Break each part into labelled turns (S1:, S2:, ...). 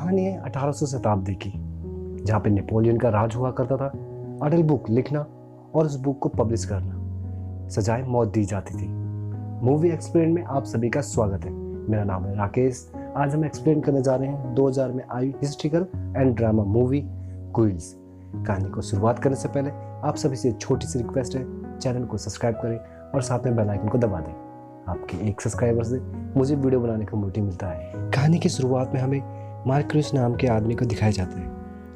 S1: कहानी है 1800 शताब्दी की, जहाँ पे नेपोलियन का राज हुआ करता था। अडल बुक लिखना और उस बुक को पब्लिश करना सजाए मौत दी जाती थी। मूवी एक्सप्लेन में आप सभी का स्वागत है। मेरा नाम है राकेश। आज हम एक्सप्लेन करने जा रहे हैं 2000 में आई हिस्ट्रिकल एंड ड्रामा मूवी क्वील्स। कहानी को शुरुआत करने से पहले आप सभी से छोटी सी रिक्वेस्ट है, चैनल को सब्सक्राइब करें और साथ में बेल आइकन को दबा दें। आपके एक सब्सक्राइबर से मुझे वीडियो बनाने का मोटिव मिलता है। कहानी की शुरुआत में हमें मार्क्यूस नाम के आदमी को दिखाया जाता है,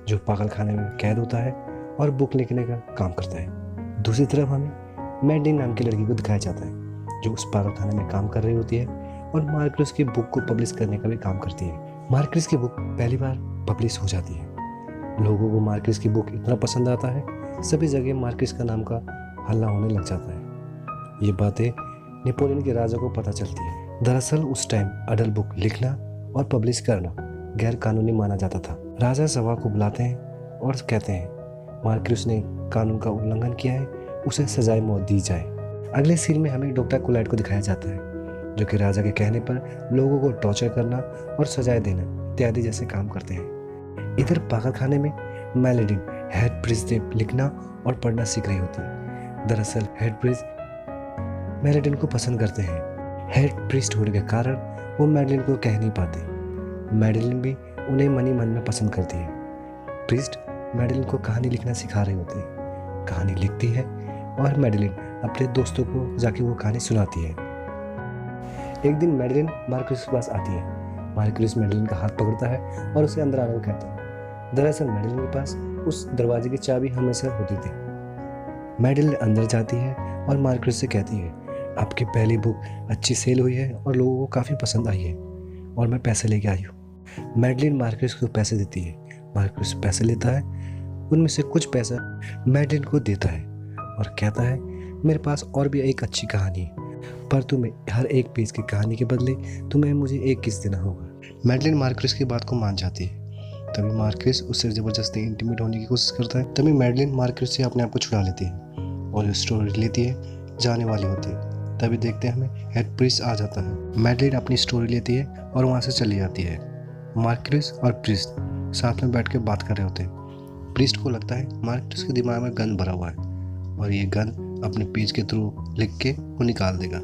S1: जो पागल खाने में कैद होता है और बुक लिखने का काम करता है। दूसरी तरफ हमें मैडलिन नाम की लड़की को दिखाया जाता है, जो उस पागल खाने में काम कर रही होती है और मार्क्यूस की बुक को पब्लिश करने का भी काम करती है। मार्क्यूस की बुक पहली बार पब्लिश हो जाती है। लोगों को मार्क्यूस की बुक इतना पसंद आता है, सभी जगह मार्क्यूस का नाम का हल्ला होने लग जाता है। ये बातें नेपोलियन के राजा को पता चलती है। दरअसल उस टाइम अडल बुक लिखना और पब्लिश करना गैर कानूनी माना जाता था। राजा सभा को बुलाते हैं और कहते हैं मार्क्यूस ने कानून का उल्लंघन किया है, उसे सजाए मौत दी जाए। अगले सीन में हमें डॉक्टर कोलैट को दिखाया जाता है, जो कि राजा के कहने पर लोगों को टॉर्चर करना और सजाए देना इत्यादि जैसे काम करते हैं। इधर पागल खाने में मेलेडिन हेड प्रीस्ट से लिखना और पढ़ना सीख रही होती है। दरअसल हेड प्रीस्ट मेलेडिन को पसंद करते हैं। हेड प्रीस्ट होने के कारण वो मेडेलिन को कह नहीं पाते। मेडेलिन भी उन्हें मनी मन में पसंद करती है। प्रीस्ट मेडेलिन को कहानी लिखना सिखा रहे होते हैं। कहानी लिखती है और मेडेलिन अपने दोस्तों को जाके वो कहानी सुनाती है। एक दिन मेडेलिन मार्क्यूस के पास आती है। मार्क्यूस मेडेलिन का हाथ पकड़ता है और उसे अंदर आने को कहता है। दरअसल मेडेलिन के पास उस दरवाजे की चाबी हमेशा होती थी। मेडेलिन अंदर जाती है और मार्क्यूस से कहती है, आपकी पहली बुक अच्छी सेल हुई है और लोगों को काफ़ी पसंद आई है और मैं पैसे लेके आई हूँ। मेडेलिन मार्क्यूस को पैसे देती है। मार्क्यूस पैसे लेता है, उनमें से कुछ पैसा मेडेलिन को देता है और कहता है, मेरे पास और भी एक अच्छी कहानी है, पर तुम्हें हर एक पेज की कहानी के बदले तुम्हें मुझे एक किस देना होगा। मेडेलिन मार्क्यूस की बात को मान जाती है। तभी मार्क्यूस उससे ज़बरदस्ती इंटीमेट होने की कोशिश करता है। तभी मेडेलिन मार्क्यूस से अपने आप को छुड़ा लेती है और स्टोरी लेती है, जाने वाली होती है। तभी देखते हैं हमें हेड प्रीस्ट आ जाता है। मेडेलिन अपनी स्टोरी लेती है और वहाँ से चली जाती है। मार्क्यूस और प्रीस्ट साथ में बैठ के बात कर रहे होते हैं। प्रीस्ट को लगता है मार्क्यूस के दिमाग में गन भरा हुआ है और ये गन अपने पेज के थ्रू लिख के वो निकाल देगा।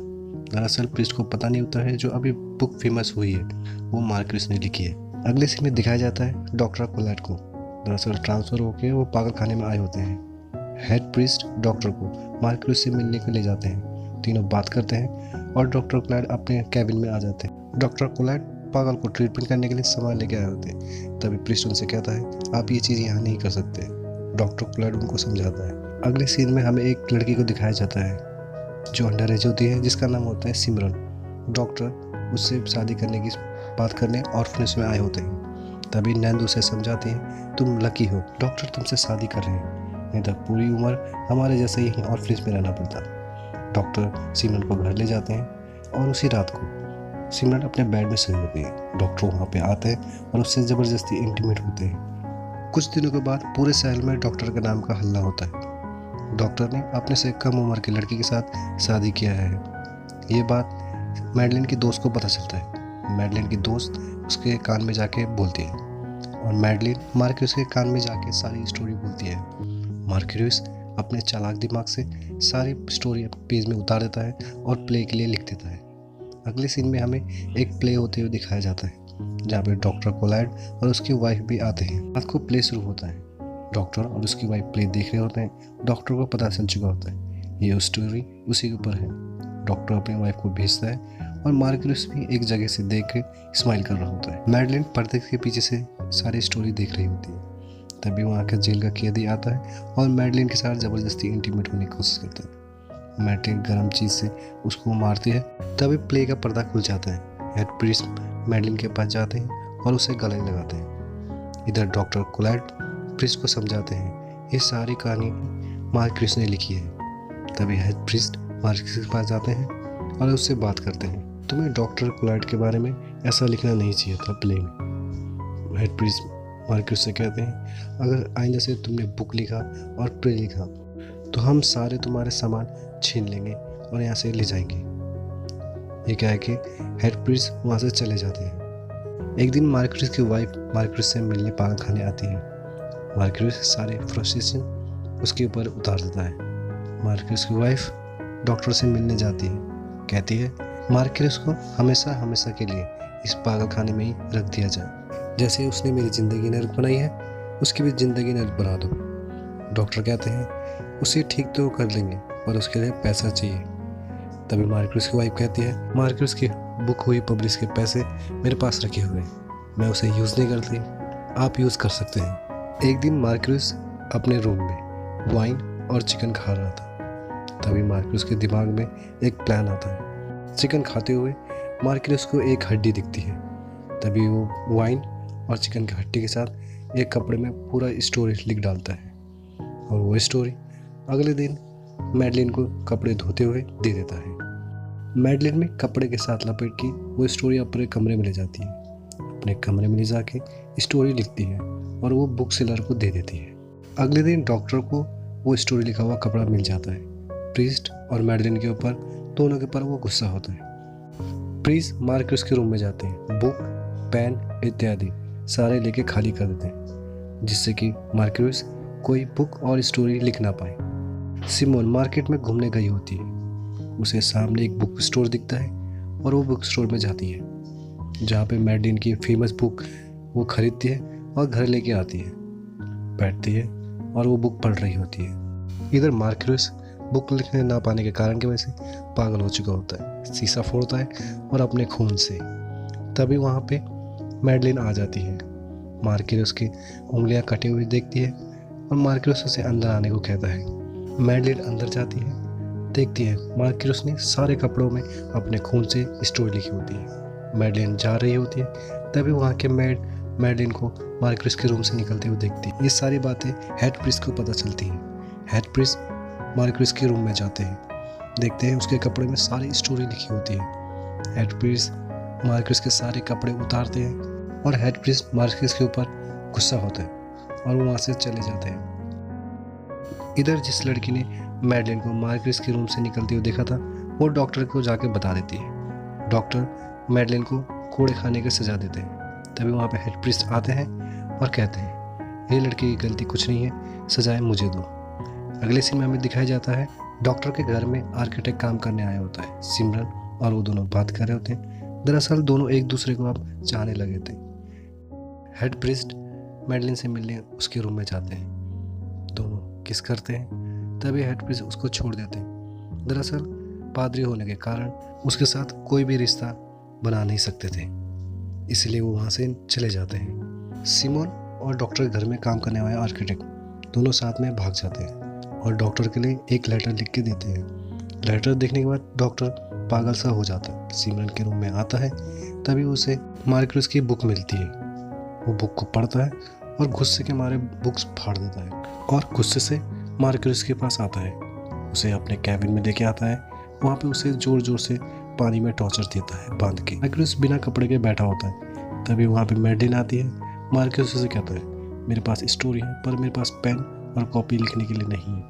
S1: दरअसल प्रीस्ट को पता नहीं होता है जो अभी बुक फेमस हुई है वो मार्क्यूस ने लिखी है। अगले सीन में दिखाया जाता है डॉक्टर कोलैट को। दरअसल ट्रांसफ़र होकर वो पागल खाने में आए होते हैं। हेड प्रीस्ट डॉक्टर को मार्क्यूस से मिलने के ले जाते हैं। तीनों बात करते हैं और डॉक्टर कोलैट अपने कैबिन में आ जाते हैं। डॉक्टर कोलैट पागल को ट्रीटमेंट करने के लिए सामान लेके आए होते हैं। तभी प्रीस्ट उनसे कहता है, आप ये चीज़ यहाँ नहीं कर सकते। डॉक्टर कोलैट उनको समझाता है। अगले सीन में हमें एक लड़की को दिखाया जाता है जो अंडर एज होती है, जिसका नाम होता है सिमरन। डॉक्टर उससे शादी करने की बात करने ऑर्फनेज में आए होते हैं। तभी नंद उसे समझाती है, तुम लकी हो, डॉक्टर तुमसे शादी कर रहे हैं, नहीं तो पूरी उम्र हमारे जैसे ही ऑर्फनेज में रहना पड़ता। डॉक्टर सिमरन को घर ले जाते हैं और उसी रात को सिमरन अपने बेड में सोई होती है। डॉक्टर वहाँ पे आते हैं और उससे ज़बरदस्ती इंटीमेट होते हैं। कुछ दिनों के बाद पूरे शहर में डॉक्टर के नाम का हल्ला होता है। डॉक्टर ने अपने से कम उम्र की लड़की के साथ शादी किया है। ये बात मेडेलिन की दोस्त को पता चलता है। मेडेलिन की दोस्त उसके कान में जाके बोलती है और मेडेलिन मार्क्यूस के कान में जाके सारी स्टोरी बोलती है। मार्क्यूस अपने चालाक दिमाग से सारी स्टोरी पेज में उतार देता है और प्ले के लिए लिख देता है। अगले सीन में हमें एक प्ले होते हुए दिखाया जाता है, जहाँ पे डॉक्टर कोलैट और उसकी वाइफ भी आते हैं। रात को प्ले शुरू होता है। डॉक्टर और उसकी वाइफ प्ले देख रहे होते हैं। डॉक्टर को पता चल चुका होता है ये स्टोरी उसी के ऊपर है। डॉक्टर अपनी वाइफ को भेजता है और मार्क्यूस भी एक जगह से देख के स्माइल कर रहा होता है। मेडेलिन पर्दे के पीछे से सारी स्टोरी देख रही होती है। तभी वहाँ का जेल का कैदी आता है और मेडेलिन के साथ ज़बरदस्ती इंटीमेट होने की कोशिश करता है। मेडेलिन गर्म चीज़ से उसको मारती है। तभी प्ले का पर्दा खुल जाता है। हेड प्रीस्ट मेडेलिन के पास जाते हैं और उसे गले लगाते हैं। इधर डॉक्टर कोलैट प्रीस्ट को समझाते हैं, ये सारी कहानी मार्क्यूस ने लिखी है। तभी हेड प्रीस्ट मार्क्यूस के पास जाते हैं और उससे बात करते हैं, तुम्हें डॉक्टर कोलैट के बारे में ऐसा लिखना नहीं चाहिए था प्ले में। हेड प्रीस्ट मार्क्यूस से कहते हैं, अगर आइंदा से तुमने बुक लिखा और प्ले लिखा तो हम सारे तुम्हारे सामान छीन लेंगे और यहाँ से ले जाएंगे। ये क्या है कि हेड प्रीस्ट वहाँ से चले जाते हैं। एक दिन मार्क्यूस की वाइफ मार्क्यूस से मिलने पागल खाने आती है। मार्क्यूस सारे फ्रस्ट्रेशन उसके ऊपर उतार देता है। मार्क्यूस की वाइफ डॉक्टर से मिलने जाती है। कहती है मार्क्यूस को हमेशा हमेशा के लिए इस पागल खाने में ही रख दिया जाए। जैसे उसने मेरी ज़िंदगी नर्क बनाई है, उसकी भी ज़िंदगी नर्क बना दो। डॉक्टर कहते हैं उसे ठीक तो कर लेंगे पर उसके लिए पैसा चाहिए। तभी मार्क्यूस की वाइफ कहती है मार्क्यूस की बुक हुई पब्लिश के पैसे मेरे पास रखे हुए हैं, मैं उसे यूज़ नहीं करती, आप यूज़ कर सकते हैं। एक दिन मार्क्यूस अपने रूम में वाइन और चिकन खा रहा था। तभी मार्क्यूस के दिमाग में एक प्लान आता है। चिकन खाते हुए मार्क्यूस को एक हड्डी दिखती है। तभी वो वाइन और चिकन की हड्डी के साथ एक कपड़े में पूरा स्टोरी लिख डालता है और वो स्टोरी अगले दिन मैडलिन को कपड़े धोते हुए दे देता है। मैडलिन में कपड़े के साथ लपेट के वो स्टोरी अपने कमरे में ले जाती है। अपने कमरे में ले जाके स्टोरी लिखती है और वो बुक सेलर को दे देती है। अगले दिन डॉक्टर को वो स्टोरी लिखा हुआ कपड़ा मिल जाता है। प्रीस्ट और मैडलिन के ऊपर दोनों के ऊपर वो गुस्सा होता है। प्रीस्ट मार्क्यूस के रूम में जाते हैं, बुक पेन इत्यादि सारे लेके खाली कर देते हैं जिससे कि मार्क्यूस कोई बुक और स्टोरी लिख ना पाए। सिमोन मार्केट में घूमने गई होती है। उसे सामने एक बुक स्टोर दिखता है और वो बुक स्टोर में जाती है जहाँ पे मैडलिन की फेमस बुक वो खरीदती है और घर लेके आती है, बैठती है और वो बुक पढ़ रही होती है। इधर मार्क्यूस बुक लिखने ना पाने के कारण की वजह से पागल हो चुका होता है, शीशा फोड़ता है और अपने खून से। तभी वहाँ पे मैडलिन आ जाती है। मार्क्यूस की उंगलियाँ कटी हुई देखती है और मार्क्यूस उसे अंदर आने को कहता है। मैडलिन अंदर जाती है, देखती है मार्क्यूस ने सारे कपड़ों में अपने खून से स्टोरी लिखी होती है। मैडलिन जा रही होती है, तभी वहाँ के मैडलिन को मार्क्यूस के रूम से निकलते हुए देखती है। ये सारी बातें हेड प्रीस्ट को पता चलती हैं। हेड प्रीस्ट मार्क्यूस के रूम में जाते हैं, देखते हैं उसके कपड़े में सारी स्टोरी लिखी होती है। हेड प्रीस्ट मार्क्यूस के सारे कपड़े उतारते हैं और हेड प्रीस्ट मार्क्यूस के ऊपर गुस्सा होता है और वो वहाँ से चले जाते हैं। इधर जिस लड़की ने मैडलिन को मार्क्यूस के रूम से निकलते हुए देखा था वो डॉक्टर को जाके बता देती है। डॉक्टर मैडलिन को कोड़े खाने की सजा देते हैं। तभी वहाँ पे हेड प्रीस्ट आते हैं और कहते हैं ये लड़की की गलती कुछ नहीं है, सजाएं मुझे दो। अगले सीन में हमें दिखाया जाता है डॉक्टर के घर में आर्किटेक्ट काम करने आया होता है। सिमरन और वो दोनों बात कर रहे होते हैं। दरअसल दोनों एक दूसरे को अब चाहने लगे थे। हेड प्रीस्ट मैडलिन से मिलने उसके रूम में जाते हैं, दोनों किस करते हैं। तभी हेड प्रीस्ट उसको छोड़ देते हैं। दरअसल पादरी होने के कारण उसके साथ कोई भी रिश्ता बना नहीं सकते थे, इसलिए वो वहाँ से चले जाते हैं। सिमोन और डॉक्टर के घर में काम करने वाले आर्किटेक्ट दोनों साथ में भाग जाते हैं और डॉक्टर के लिए एक लेटर लिख के देते हैं। लेटर देखने के बाद डॉक्टर पागल सा हो जाता है। सिमरन के रूम में आता है, तभी उसे मार्क्यूस की बुक मिलती है। वो बुक को पढ़ता है और गुस्से के मारे बुक्स फाड़ देता है और गुस्से से मार्क्यूस के पास आता है। उसे अपने कैबिन में लेके आता है। वहाँ पे उसे जोर जोर से पानी में टॉर्चर देता है बांध के। मार्क्यूस बिना कपड़े के बैठा होता है। तभी वहाँ पे मैडलिन आती है। मार्क्यूस उसे कहता है मेरे पास स्टोरी है पर मेरे पास पेन और कॉपी लिखने के लिए नहीं है।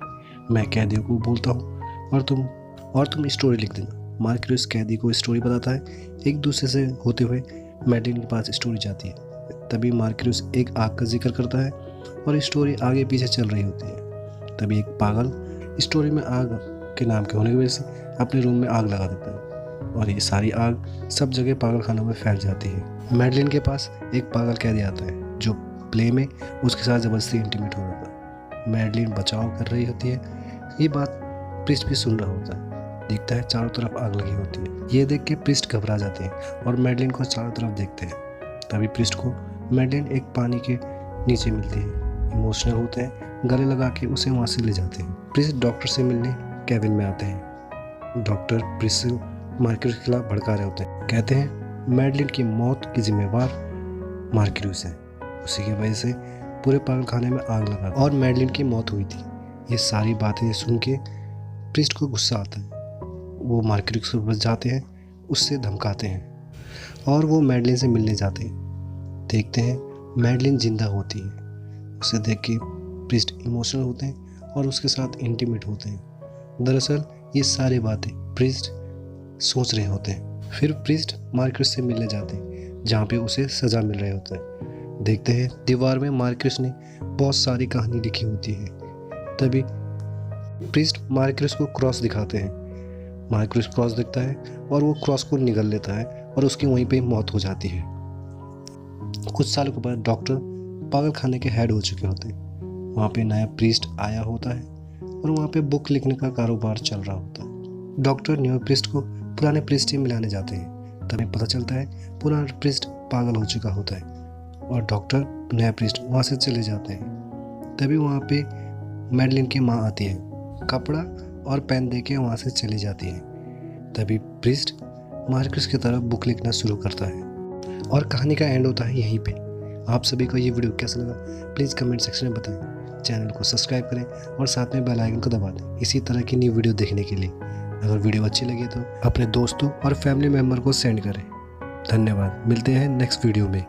S1: मैं कैदियों को बोलता हूँ और तुम स्टोरी लिख देना। मार्क्यूस कैदी को स्टोरी बताता है। एक दूसरे से होते हुए मैडलिन के पास स्टोरी जाती है। तभी मार्क्यूस एक आग का जिक्र करता है और स्टोरी आगे पीछे चल रही होती है। तभी एक पागल स्टोरी में आग के नाम के होने की वजह से अपने रूम में आग लगा देता है और ये सारी आग सब जगह पागल खानों में फैल जाती है। मैडलिन के पास एक पागल कैदी आता है जो प्ले में उसके साथ ज़बरदस्ती इंटीमेट हो रहा था। मैडलिन बचाव कर रही होती है। ये बात प्रीस्ट भी सुन रहा होता है। दिखता है चारों तरफ आग लगी होती है। ये देख के प्रीस्ट घबरा जाते हैं और मैडलिन को चारों तरफ देखते हैं। तभी प्रीस्ट को मैडलिन एक पानी के नीचे मिलती है। इमोशनल होते हैं, गले लगा के उसे वहाँ से ले जाते हैं। प्रीस्ट डॉक्टर से मिलने कैबिन में आते हैं। डॉक्टर प्रीस्ट से मार्क्यूस के खिलाफ भड़का रहे होते हैं। कहते हैं मैडलिन की मौत की जिम्मेवार मार्क्यूस है, उसी की वजह से पूरे पागल खाने में आग लगा और मैडलिन की मौत हुई थी। ये सारी बातें सुन के प्रीस्ट को गुस्सा आता है। वो मार्क्यूस के पास जाते हैं, उससे धमकाते हैं और वो मैडलिन से मिलने जाते हैं। देखते हैं मैडलिन जिंदा होती है। उसे देख के प्रीस्ट इमोशनल होते हैं और उसके साथ इंटीमेट होते हैं। दरअसल ये सारी बातें प्रीस्ट सोच रहे होते हैं। फिर प्रीस्ट मार्क्यूस से मिलने जाते हैं। जहाँ पे उसे सज़ा मिल रही होता है। देखते हैं दीवार में मार्क्यूस ने बहुत सारी कहानी लिखी होती है। तभी प्रीस्ट मार्क्यूस को क्रॉस दिखाते हैं। मार्क्यूस क्रॉस दिखता है और वो क्रॉस को निगल लेता है और उसकी वहीं पे मौत हो जाती है। कुछ सालों के बाद डॉक्टर पागल खाने के हेड हो चुके होते हैं। वहाँ पे नया प्रीस्ट आया होता है और वहाँ पे बुक लिखने का कारोबार चल रहा होता है। डॉक्टर न्यू प्रीस्ट को पुराने प्रीस्ट से मिलाने जाते हैं। तभी पता चलता है पुराना प्रीस्ट पागल हो चुका होता है और डॉक्टर नया प्रीस्ट वहाँ से चले जाते हैं। तभी वहाँ पे मैडलिन की माँ आती है, कपड़ा और पेन दे के वहाँ से चली जाती है। तभी प्रीस्ट मार्क्यूस की तरफ बुक लिखना शुरू करता है और कहानी का एंड होता है यहीं पे। आप सभी को ये वीडियो कैसा लगा प्लीज़ कमेंट सेक्शन में बताएं। चैनल को सब्सक्राइब करें और साथ में बेल आइकन को दबा दें इसी तरह की नई वीडियो देखने के लिए। अगर वीडियो अच्छी लगी तो अपने दोस्तों और फैमिली मेम्बर को सेंड करें। धन्यवाद, मिलते हैं नेक्स्ट वीडियो में।